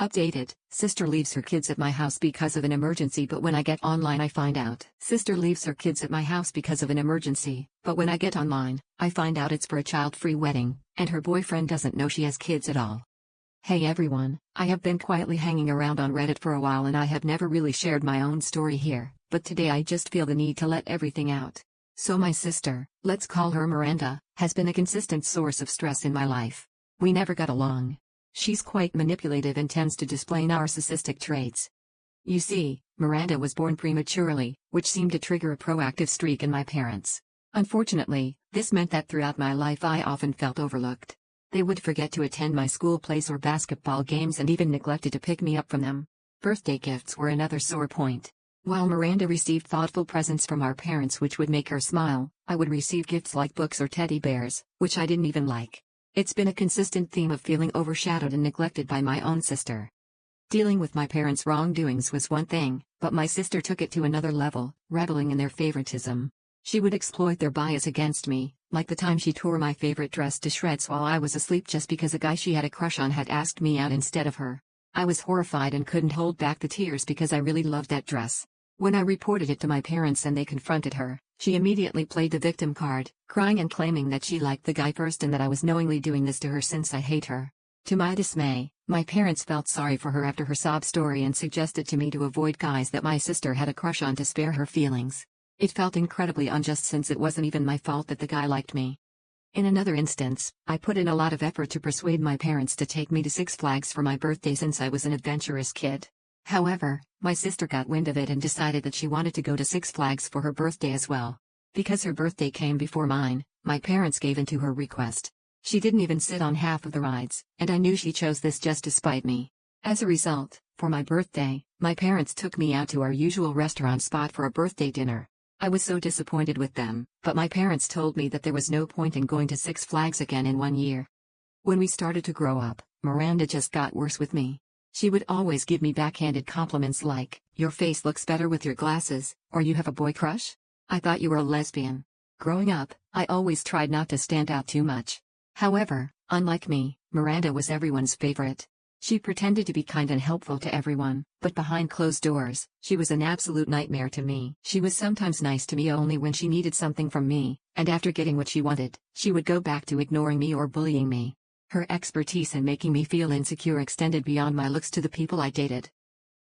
Updated, sister leaves her kids at my house because of an emergency, but when I get online I find out. Sister leaves her kids at my house because of an emergency, but when I get online, I find out it's for a child-free wedding, and her boyfriend doesn't know she has kids at all. Hey everyone, I have been quietly hanging around on Reddit for a while and I have never really shared my own story here, but today I just feel the need to let everything out. So my sister, let's call her Miranda, has been a consistent source of stress in my life. We never got along. She's quite manipulative and tends to display narcissistic traits. You see, Miranda was born prematurely, which seemed to trigger a proactive streak in my parents. Unfortunately, this meant that throughout my life I often felt overlooked. They would forget to attend my school plays or basketball games and even neglected to pick me up from them. Birthday gifts were another sore point. While Miranda received thoughtful presents from our parents which would make her smile, I would receive gifts like books or teddy bears, which I didn't even like. It's been a consistent theme of feeling overshadowed and neglected by my own sister. Dealing with my parents' wrongdoings was one thing, but my sister took it to another level, reveling in their favoritism. She would exploit their bias against me, like the time she tore my favorite dress to shreds while I was asleep just because a guy she had a crush on had asked me out instead of her. I was horrified and couldn't hold back the tears because I really loved that dress. When I reported it to my parents and they confronted her, she immediately played the victim card, crying and claiming that she liked the guy first and that I was knowingly doing this to her since I hate her. To my dismay, my parents felt sorry for her after her sob story and suggested to me to avoid guys that my sister had a crush on to spare her feelings. It felt incredibly unjust since it wasn't even my fault that the guy liked me. In another instance, I put in a lot of effort to persuade my parents to take me to Six Flags for my birthday since I was an adventurous kid. However, my sister got wind of it and decided that she wanted to go to Six Flags for her birthday as well. Because her birthday came before mine, my parents gave in to her request. She didn't even sit on half of the rides, and I knew she chose this just to spite me. As a result, for my birthday, my parents took me out to our usual restaurant spot for a birthday dinner. I was so disappointed with them, but my parents told me that there was no point in going to Six Flags again in 1 year. When we started to grow up, Miranda just got worse with me. She would always give me backhanded compliments like, "Your face looks better with your glasses," or "You have a boy crush? I thought you were a lesbian." Growing up, I always tried not to stand out too much. However, unlike me, Miranda was everyone's favorite. She pretended to be kind and helpful to everyone, but behind closed doors, she was an absolute nightmare to me. She was sometimes nice to me only when she needed something from me, and after getting what she wanted, she would go back to ignoring me or bullying me. Her expertise in making me feel insecure extended beyond my looks to the people I dated.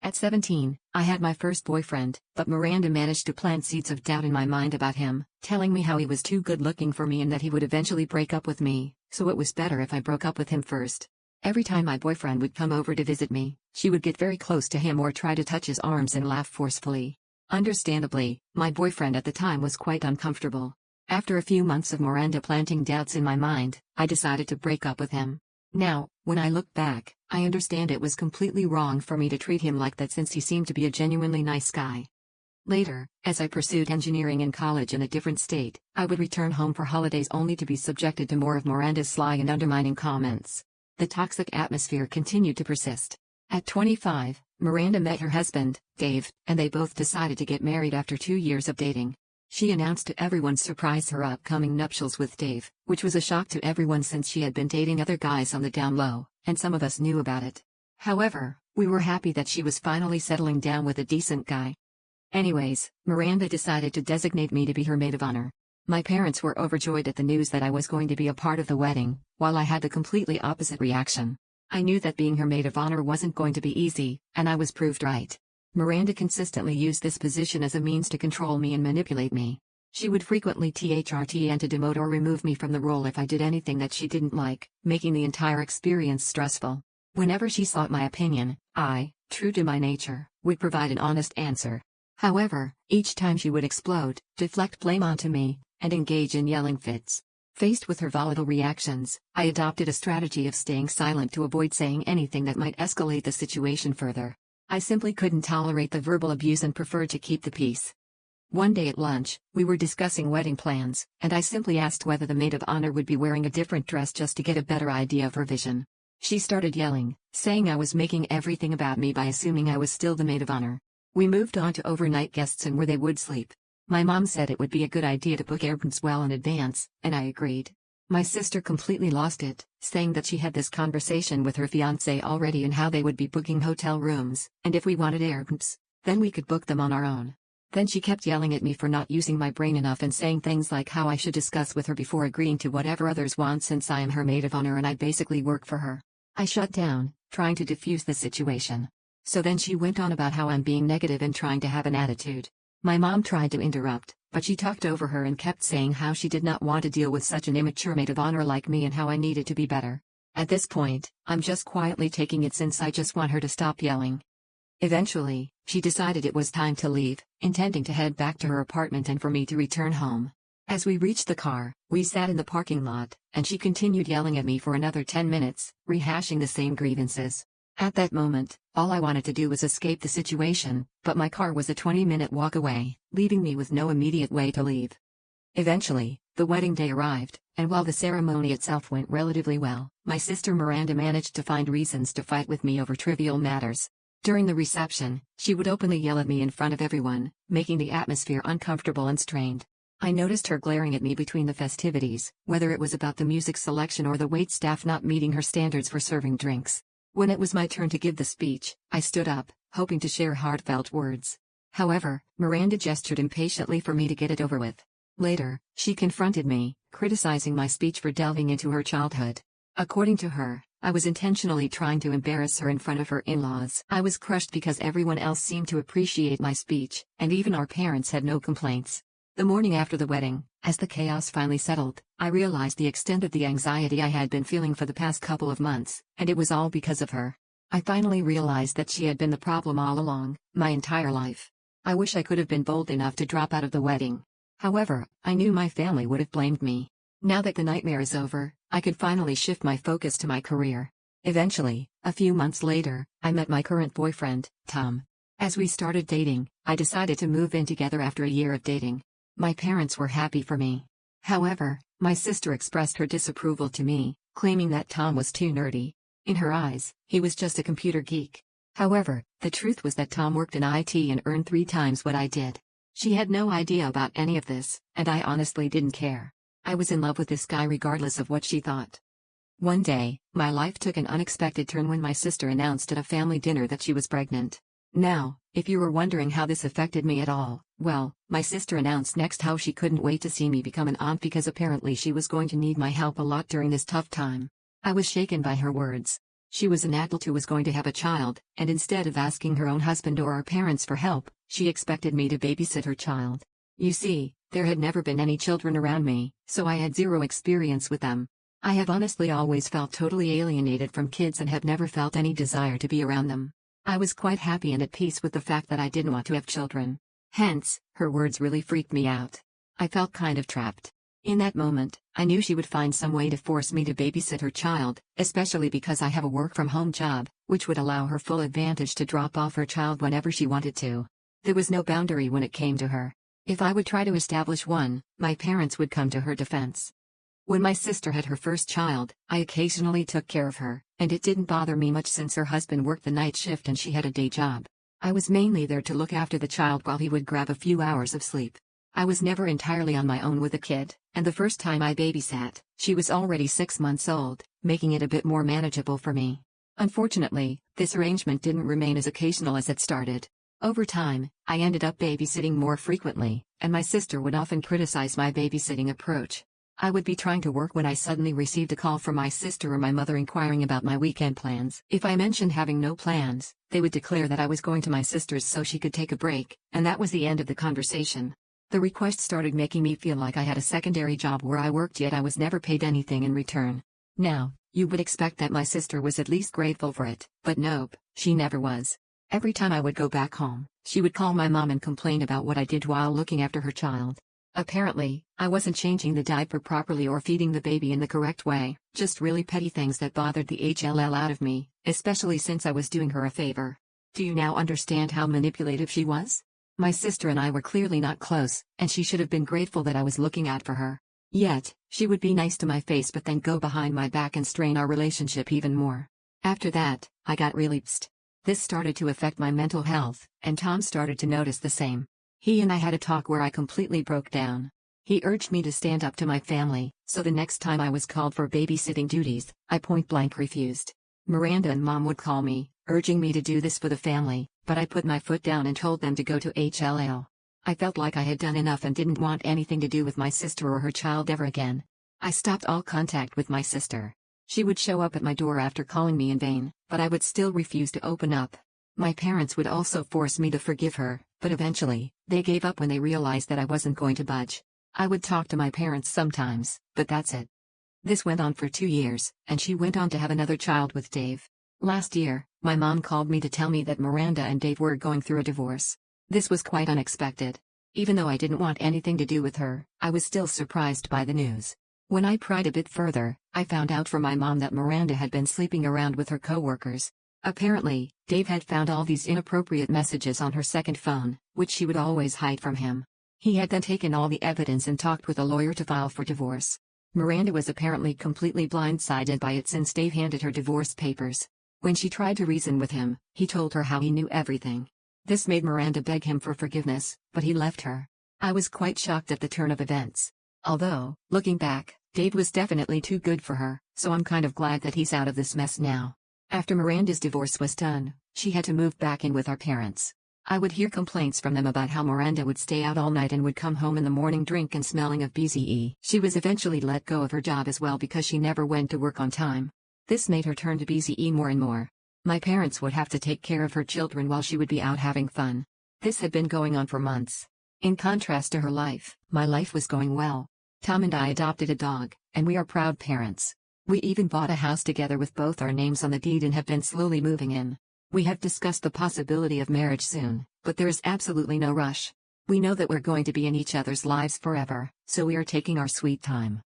At 17, I had my first boyfriend, but Miranda managed to plant seeds of doubt in my mind about him, telling me how he was too good looking for me and that he would eventually break up with me, so it was better if I broke up with him first. Every time my boyfriend would come over to visit me, she would get very close to him or try to touch his arms and laugh forcefully. Understandably, my boyfriend at the time was quite uncomfortable. After a few months of Miranda planting doubts in my mind, I decided to break up with him. Now, when I look back, I understand it was completely wrong for me to treat him like that since he seemed to be a genuinely nice guy. Later, as I pursued engineering in college in a different state, I would return home for holidays only to be subjected to more of Miranda's sly and undermining comments. The toxic atmosphere continued to persist. At 25, Miranda met her husband, Dave, and they both decided to get married after 2 years of dating. She announced to everyone's surprise her upcoming nuptials with Dave, which was a shock to everyone since she had been dating other guys on the down low, and some of us knew about it. However, we were happy that she was finally settling down with a decent guy. Anyways, Miranda decided to designate me to be her maid of honor. My parents were overjoyed at the news that I was going to be a part of the wedding, while I had the completely opposite reaction. I knew that being her maid of honor wasn't going to be easy, and I was proved right. Miranda consistently used this position as a means to control me and manipulate me. She would frequently threaten to demote or remove me from the role if I did anything that she didn't like, making the entire experience stressful. Whenever she sought my opinion, I, true to my nature, would provide an honest answer. However, each time she would explode, deflect blame onto me, and engage in yelling fits. Faced with her volatile reactions, I adopted a strategy of staying silent to avoid saying anything that might escalate the situation further. I simply couldn't tolerate the verbal abuse and preferred to keep the peace. One day at lunch, we were discussing wedding plans, and I simply asked whether the maid of honor would be wearing a different dress just to get a better idea of her vision. She started yelling, saying I was making everything about me by assuming I was still the maid of honor. We moved on to overnight guests and where they would sleep. My mom said it would be a good idea to book Airbnbs well in advance, and I agreed. My sister completely lost it, saying that she had this conversation with her fiancé already and how they would be booking hotel rooms, and if we wanted Airbnbs, then we could book them on our own. Then she kept yelling at me for not using my brain enough and saying things like how I should discuss with her before agreeing to whatever others want since I am her maid of honor and I basically work for her. I shut down, trying to defuse the situation. So then she went on about how I'm being negative and trying to have an attitude. My mom tried to interrupt, but she talked over her and kept saying how she did not want to deal with such an immature maid of honor like me and how I needed to be better. At this point, I'm just quietly taking it since I just want her to stop yelling. Eventually, she decided it was time to leave, intending to head back to her apartment and for me to return home. As we reached the car, we sat in the parking lot, and she continued yelling at me for another 10 minutes, rehashing the same grievances. At that moment, all I wanted to do was escape the situation, but my car was a 20-minute walk away, leaving me with no immediate way to leave. Eventually, the wedding day arrived, and while the ceremony itself went relatively well, my sister Miranda managed to find reasons to fight with me over trivial matters. During the reception, she would openly yell at me in front of everyone, making the atmosphere uncomfortable and strained. I noticed her glaring at me between the festivities, whether it was about the music selection or the waitstaff not meeting her standards for serving drinks. When it was my turn to give the speech, I stood up, hoping to share heartfelt words. However, Miranda gestured impatiently for me to get it over with. Later, she confronted me, criticizing my speech for delving into her childhood. According to her, I was intentionally trying to embarrass her in front of her in-laws. I was crushed because everyone else seemed to appreciate my speech, and even our parents had no complaints. The morning after the wedding, as the chaos finally settled, I realized the extent of the anxiety I had been feeling for the past couple of months, and it was all because of her. I finally realized that she had been the problem all along, my entire life. I wish I could have been bold enough to drop out of the wedding. However, I knew my family would have blamed me. Now that the nightmare is over, I could finally shift my focus to my career. Eventually, a few months later, I met my current boyfriend, Tom. As we started dating, I decided to move in together after a year of dating. My parents were happy for me. However, my sister expressed her disapproval to me, claiming that Tom was too nerdy. In her eyes, he was just a computer geek. However, the truth was that Tom worked in IT and earned 3 times what I did. She had no idea about any of this, and I honestly didn't care. I was in love with this guy regardless of what she thought. One day, my life took an unexpected turn when my sister announced at a family dinner that she was pregnant. Now, if you were wondering how this affected me at all, well, my sister announced next how she couldn't wait to see me become an aunt because apparently she was going to need my help a lot during this tough time. I was shaken by her words. She was an adult who was going to have a child, and instead of asking her own husband or our parents for help, she expected me to babysit her child. You see, there had never been any children around me, so I had zero experience with them. I have honestly always felt totally alienated from kids and have never felt any desire to be around them. I was quite happy and at peace with the fact that I didn't want to have children. Hence, her words really freaked me out. I felt kind of trapped. In that moment, I knew she would find some way to force me to babysit her child, especially because I have a work-from-home job, which would allow her full advantage to drop off her child whenever she wanted to. There was no boundary when it came to her. If I would try to establish one, my parents would come to her defense. When my sister had her first child, I occasionally took care of her, and it didn't bother me much since her husband worked the night shift and she had a day job. I was mainly there to look after the child while he would grab a few hours of sleep. I was never entirely on my own with a kid, and the first time I babysat, she was already 6 months old, making it a bit more manageable for me. Unfortunately, this arrangement didn't remain as occasional as it started. Over time, I ended up babysitting more frequently, and my sister would often criticize my babysitting approach. I would be trying to work when I suddenly received a call from my sister or my mother inquiring about my weekend plans. If I mentioned having no plans, they would declare that I was going to my sister's so she could take a break, and that was the end of the conversation. The request started making me feel like I had a secondary job where I worked yet I was never paid anything in return. Now, you would expect that my sister was at least grateful for it, but nope, she never was. Every time I would go back home, she would call my mom and complain about what I did while looking after her child. Apparently, I wasn't changing the diaper properly or feeding the baby in the correct way, just really petty things that bothered the HLL out of me, especially since I was doing her a favor. Do you now understand how manipulative she was? My sister and I were clearly not close, and she should have been grateful that I was looking out for her. Yet, she would be nice to my face but then go behind my back and strain our relationship even more. After that, I got really pissed. This started to affect my mental health, and Tom started to notice the same. He and I had a talk where I completely broke down. He urged me to stand up to my family, so the next time I was called for babysitting duties, I point-blank refused. Miranda and Mom would call me, urging me to do this for the family, but I put my foot down and told them to go to HLL. I felt like I had done enough and didn't want anything to do with my sister or her child ever again. I stopped all contact with my sister. She would show up at my door after calling me in vain, but I would still refuse to open up. My parents would also force me to forgive her, but eventually, they gave up when they realized that I wasn't going to budge. I would talk to my parents sometimes, but that's it. This went on for 2 years, and she went on to have another child with Dave. Last year, my mom called me to tell me that Miranda and Dave were going through a divorce. This was quite unexpected. Even though I didn't want anything to do with her, I was still surprised by the news. When I pried a bit further, I found out from my mom that Miranda had been sleeping around with her coworkers. Apparently, Dave had found all these inappropriate messages on her second phone, which she would always hide from him. He had then taken all the evidence and talked with a lawyer to file for divorce. Miranda was apparently completely blindsided by it since Dave handed her divorce papers. When she tried to reason with him, he told her how he knew everything. This made Miranda beg him for forgiveness, but he left her. I was quite shocked at the turn of events. Although, looking back, Dave was definitely too good for her, so I'm kind of glad that he's out of this mess now. After Miranda's divorce was done, she had to move back in with our parents. I would hear complaints from them about how Miranda would stay out all night and would come home in the morning drunk and smelling of Bcuz. She was eventually let go of her job as well because she never went to work on time. This made her turn to Bcuz more and more. My parents would have to take care of her children while she would be out having fun. This had been going on for months. In contrast to her life, my life was going well. Tom and I adopted a dog, and we are proud parents. We even bought a house together with both our names on the deed and have been slowly moving in. We have discussed the possibility of marriage soon, but there is absolutely no rush. We know that we're going to be in each other's lives forever, so we are taking our sweet time.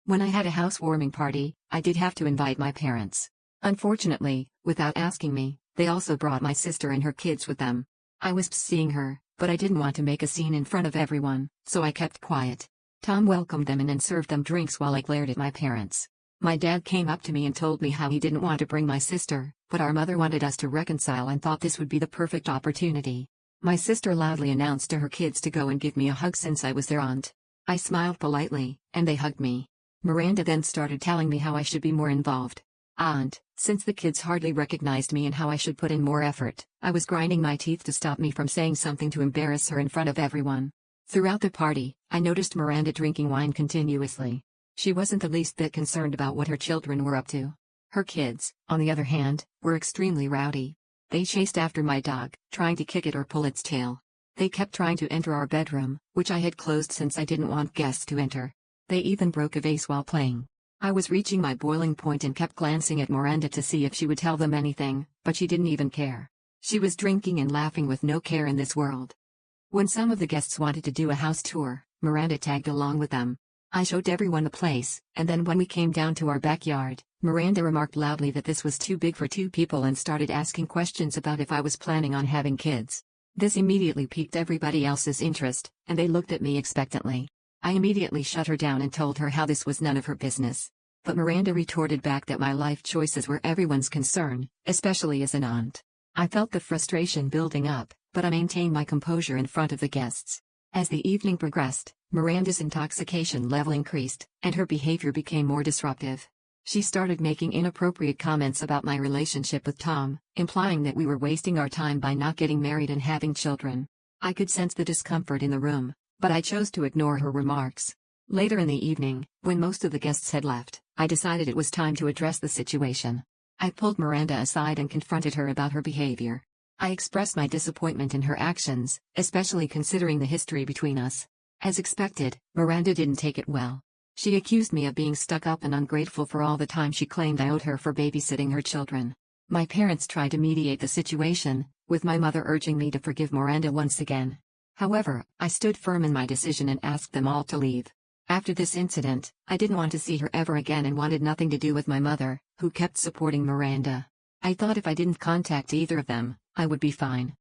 When I had a housewarming party, I did have to invite my parents. Unfortunately, without asking me, they also brought my sister and her kids with them. I was seeing her, but I didn't want to make a scene in front of everyone, so I kept quiet. Tom welcomed them in and served them drinks while I glared at my parents. My dad came up to me and told me how he didn't want to bring my sister, but our mother wanted us to reconcile and thought this would be the perfect opportunity. My sister loudly announced to her kids to go and give me a hug since I was their aunt. I smiled politely, and they hugged me. Miranda then started telling me how I should be more involved. Aunt, since the kids hardly recognized me and how I should put in more effort, I was grinding my teeth to stop me from saying something to embarrass her in front of everyone. Throughout the party, I noticed Miranda drinking wine continuously. She wasn't the least bit concerned about what her children were up to. Her kids, on the other hand, were extremely rowdy. They chased after my dog, trying to kick it or pull its tail. They kept trying to enter our bedroom, which I had closed since I didn't want guests to enter. They even broke a vase while playing. I was reaching my boiling point and kept glancing at Miranda to see if she would tell them anything, but she didn't even care. She was drinking and laughing with no care in this world. When some of the guests wanted to do a house tour, Miranda tagged along with them. I showed everyone the place, and then when we came down to our backyard, Miranda remarked loudly that this was too big for 2 people and started asking questions about if I was planning on having kids. This immediately piqued everybody else's interest, and they looked at me expectantly. I immediately shut her down and told her how this was none of her business. But Miranda retorted back that my life choices were everyone's concern, especially as an aunt. I felt the frustration building up, but I maintained my composure in front of the guests. As the evening progressed, Miranda's intoxication level increased, and her behavior became more disruptive. She started making inappropriate comments about my relationship with Tom, implying that we were wasting our time by not getting married and having children. I could sense the discomfort in the room, but I chose to ignore her remarks. Later in the evening, when most of the guests had left, I decided it was time to address the situation. I pulled Miranda aside and confronted her about her behavior. I expressed my disappointment in her actions, especially considering the history between us. As expected, Miranda didn't take it well. She accused me of being stuck up and ungrateful for all the time she claimed I owed her for babysitting her children. My parents tried to mediate the situation, with my mother urging me to forgive Miranda once again. However, I stood firm in my decision and asked them all to leave. After this incident, I didn't want to see her ever again and wanted nothing to do with my mother, who kept supporting Miranda. I thought if I didn't contact either of them, I would be fine.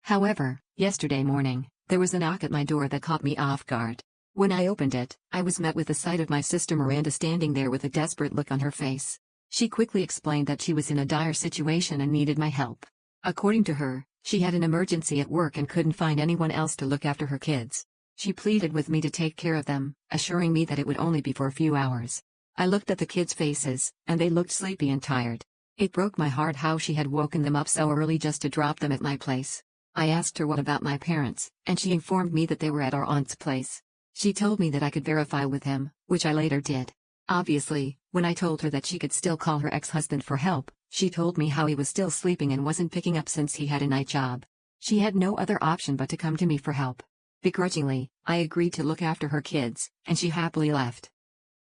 However, yesterday morning, there was a knock at my door that caught me off guard. When I opened it, I was met with the sight of my sister Miranda standing there with a desperate look on her face. She quickly explained that she was in a dire situation and needed my help. According to her, she had an emergency at work and couldn't find anyone else to look after her kids. She pleaded with me to take care of them, assuring me that it would only be for a few hours. I looked at the kids' faces, and they looked sleepy and tired. It broke my heart how she had woken them up so early just to drop them at my place. I asked her what about my parents, and she informed me that they were at our aunt's place. She told me that I could verify with him, which I later did. Obviously, when I told her that she could still call her ex-husband for help, she told me how he was still sleeping and wasn't picking up since he had a night job. She had no other option but to come to me for help. Begrudgingly, I agreed to look after her kids, and she happily left.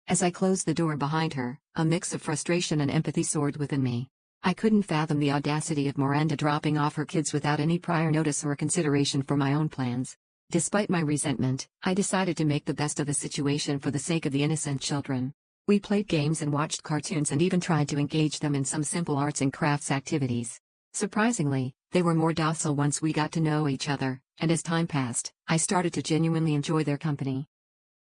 As I closed the door behind her, a mix of frustration and empathy soared within me. I couldn't fathom the audacity of Miranda dropping off her kids without any prior notice or consideration for my own plans. Despite my resentment, I decided to make the best of the situation for the sake of the innocent children. We played games and watched cartoons and even tried to engage them in some simple arts and crafts activities. Surprisingly, they were more docile once we got to know each other, and as time passed, I started to genuinely enjoy their company.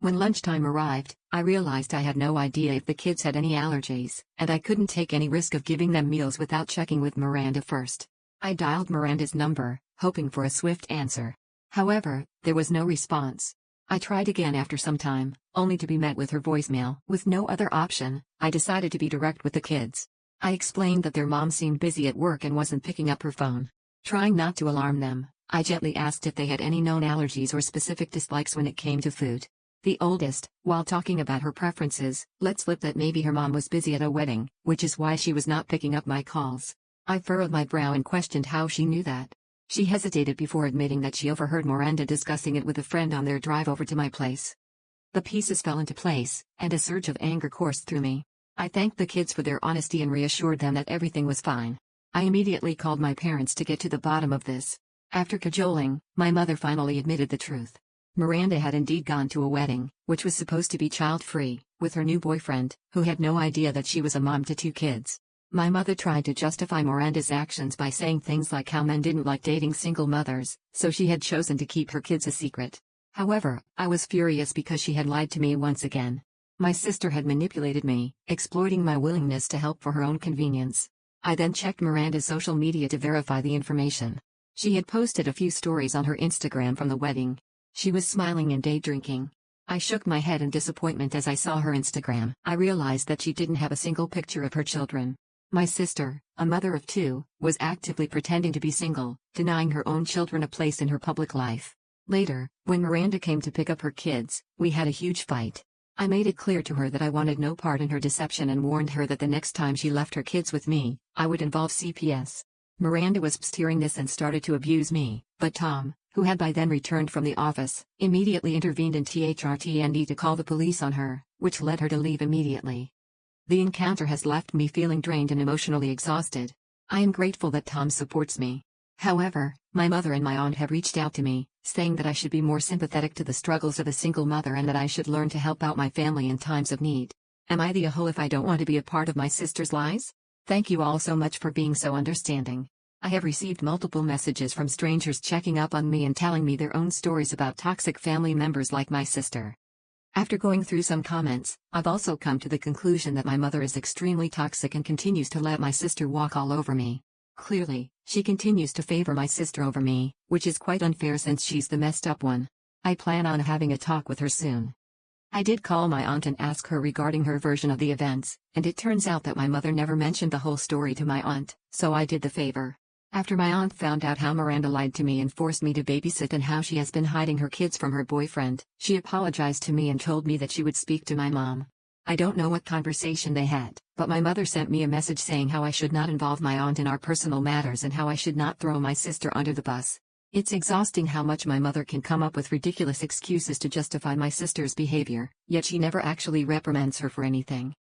When lunchtime arrived, I realized I had no idea if the kids had any allergies, and I couldn't take any risk of giving them meals without checking with Miranda first. I dialed Miranda's number, hoping for a swift answer. However, there was no response. I tried again after some time, only to be met with her voicemail. With no other option, I decided to be direct with the kids. I explained that their mom seemed busy at work and wasn't picking up her phone. Trying not to alarm them, I gently asked if they had any known allergies or specific dislikes when it came to food. The oldest, while talking about her preferences, let slip that maybe her mom was busy at a wedding, which is why she was not picking up my calls. I furrowed my brow and questioned how she knew that. She hesitated before admitting that she overheard Miranda discussing it with a friend on their drive over to my place. The pieces fell into place, and a surge of anger coursed through me. I thanked the kids for their honesty and reassured them that everything was fine. I immediately called my parents to get to the bottom of this. After cajoling, my mother finally admitted the truth. Miranda had indeed gone to a wedding, which was supposed to be child-free, with her new boyfriend, who had no idea that she was a mom to 2 kids. My mother tried to justify Miranda's actions by saying things like how men didn't like dating single mothers, so she had chosen to keep her kids a secret. However, I was furious because she had lied to me once again. My sister had manipulated me, exploiting my willingness to help for her own convenience. I then checked Miranda's social media to verify the information. She had posted a few stories on her Instagram from the wedding. She was smiling and day drinking. I shook my head in disappointment as I saw her Instagram. I realized that she didn't have a single picture of her children. My sister, a mother of 2, was actively pretending to be single, denying her own children a place in her public life. Later, when Miranda came to pick up her kids, we had a huge fight. I made it clear to her that I wanted no part in her deception and warned her that the next time she left her kids with me, I would involve CPS. Miranda was hearing this and started to abuse me, but Tom, who had by then returned from the office, immediately intervened in THRTND to call the police on her, which led her to leave immediately. The encounter has left me feeling drained and emotionally exhausted. I am grateful that Tom supports me. However, my mother and my aunt have reached out to me, saying that I should be more sympathetic to the struggles of a single mother and that I should learn to help out my family in times of need. Am I the a-hole if I don't want to be a part of my sister's lies? Thank you all so much for being so understanding. I have received multiple messages from strangers checking up on me and telling me their own stories about toxic family members like my sister. After going through some comments, I've also come to the conclusion that my mother is extremely toxic and continues to let my sister walk all over me. Clearly, she continues to favor my sister over me, which is quite unfair since she's the messed up one. I plan on having a talk with her soon. I did call my aunt and ask her regarding her version of the events, and it turns out that my mother never mentioned the whole story to my aunt, so I did the favor. After my aunt found out how Miranda lied to me and forced me to babysit and how she has been hiding her kids from her boyfriend, she apologized to me and told me that she would speak to my mom. I don't know what conversation they had, but my mother sent me a message saying how I should not involve my aunt in our personal matters and how I should not throw my sister under the bus. It's exhausting how much my mother can come up with ridiculous excuses to justify my sister's behavior, yet she never actually reprimands her for anything.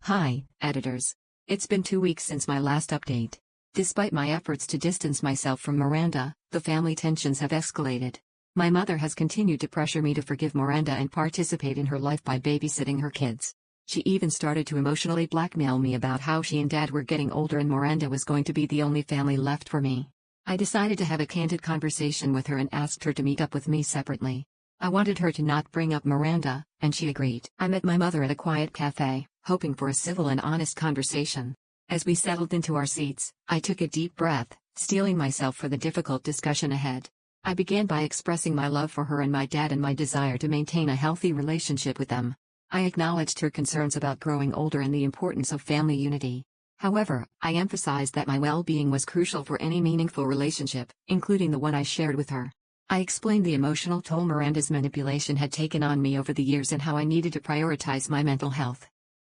Hi, editors. It's been 2 weeks since my last update. Despite my efforts to distance myself from Miranda, the family tensions have escalated. My mother has continued to pressure me to forgive Miranda and participate in her life by babysitting her kids. She even started to emotionally blackmail me about how she and Dad were getting older and Miranda was going to be the only family left for me. I decided to have a candid conversation with her and asked her to meet up with me separately. I wanted her to not bring up Miranda, and she agreed. I met my mother at a quiet cafe, hoping for a civil and honest conversation. As we settled into our seats, I took a deep breath, steeling myself for the difficult discussion ahead. I began by expressing my love for her and my dad and my desire to maintain a healthy relationship with them. I acknowledged her concerns about growing older and the importance of family unity. However, I emphasized that my well-being was crucial for any meaningful relationship, including the one I shared with her. I explained the emotional toll Miranda's manipulation had taken on me over the years and how I needed to prioritize my mental health.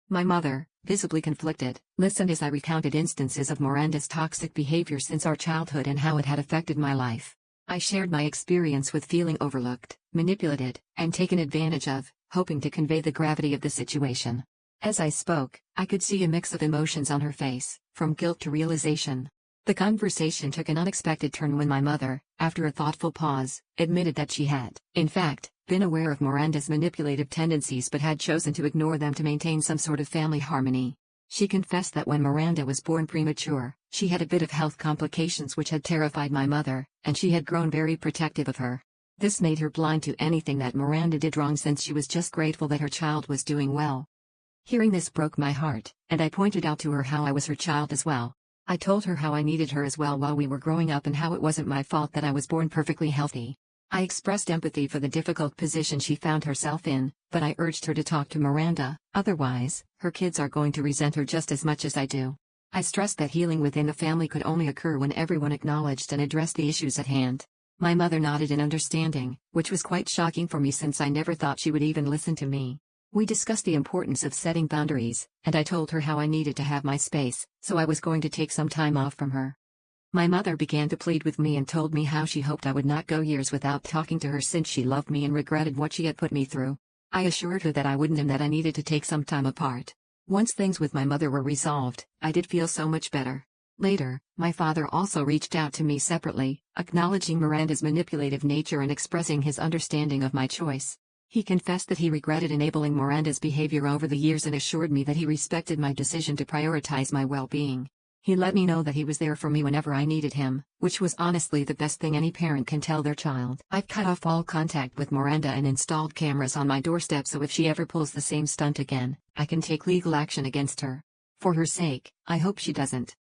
My mother, visibly conflicted, listened as I recounted instances of Miranda's toxic behavior since our childhood and how it had affected my life. I shared my experience with feeling overlooked, manipulated, and taken advantage of, hoping to convey the gravity of the situation. As I spoke, I could see a mix of emotions on her face, from guilt to realization. The conversation took an unexpected turn when my mother, after a thoughtful pause, admitted that she had, in fact, been aware of Miranda's manipulative tendencies but had chosen to ignore them to maintain some sort of family harmony. She confessed that when Miranda was born premature, she had a bit of health complications which had terrified my mother, and she had grown very protective of her. This made her blind to anything that Miranda did wrong since she was just grateful that her child was doing well. Hearing this broke my heart, and I pointed out to her how I was her child as well. I told her how I needed her as well while we were growing up and how it wasn't my fault that I was born perfectly healthy. I expressed empathy for the difficult position she found herself in, but I urged her to talk to Miranda, otherwise, her kids are going to resent her just as much as I do. I stressed that healing within the family could only occur when everyone acknowledged and addressed the issues at hand. My mother nodded in understanding, which was quite shocking for me since I never thought she would even listen to me. We discussed the importance of setting boundaries, and I told her how I needed to have my space, so I was going to take some time off from her. My mother began to plead with me and told me how she hoped I would not go years without talking to her since she loved me and regretted what she had put me through. I assured her that I wouldn't and that I needed to take some time apart. Once things with my mother were resolved, I did feel so much better. Later, my father also reached out to me separately, acknowledging Miranda's manipulative nature and expressing his understanding of my choice. He confessed that he regretted enabling Miranda's behavior over the years and assured me that he respected my decision to prioritize my well-being. He let me know that he was there for me whenever I needed him, which was honestly the best thing any parent can tell their child. I've cut off all contact with Miranda and installed cameras on my doorstep so if she ever pulls the same stunt again, I can take legal action against her. For her sake, I hope she doesn't.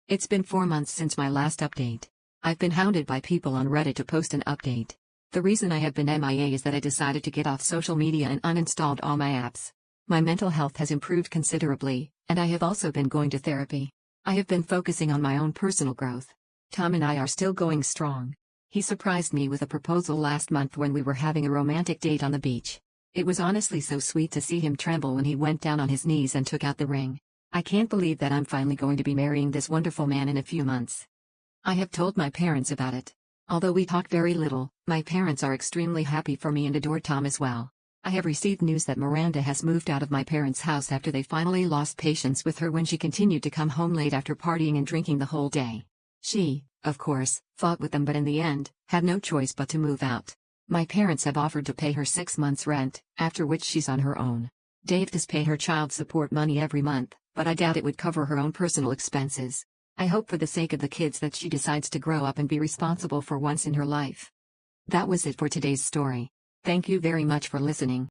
It's been 4 months since my last update. I've been hounded by people on Reddit to post an update. The reason I have been MIA is that I decided to get off social media and uninstalled all my apps. My mental health has improved considerably, and I have also been going to therapy. I have been focusing on my own personal growth. Tom and I are still going strong. He surprised me with a proposal last month when we were having a romantic date on the beach. It was honestly so sweet to see him tremble when he went down on his knees and took out the ring. I can't believe that I'm finally going to be marrying this wonderful man in a few months. I have told my parents about it. Although we talk very little, my parents are extremely happy for me and adore Tom as well. I have received news that Miranda has moved out of my parents' house after they finally lost patience with her when she continued to come home late after partying and drinking the whole day. She, of course, fought with them but in the end, had no choice but to move out. My parents have offered to pay her 6 months' rent, after which she's on her own. Dave does pay her child support money every month, but I doubt it would cover her own personal expenses. I hope for the sake of the kids that she decides to grow up and be responsible for once in her life. That was it for today's story. Thank you very much for listening.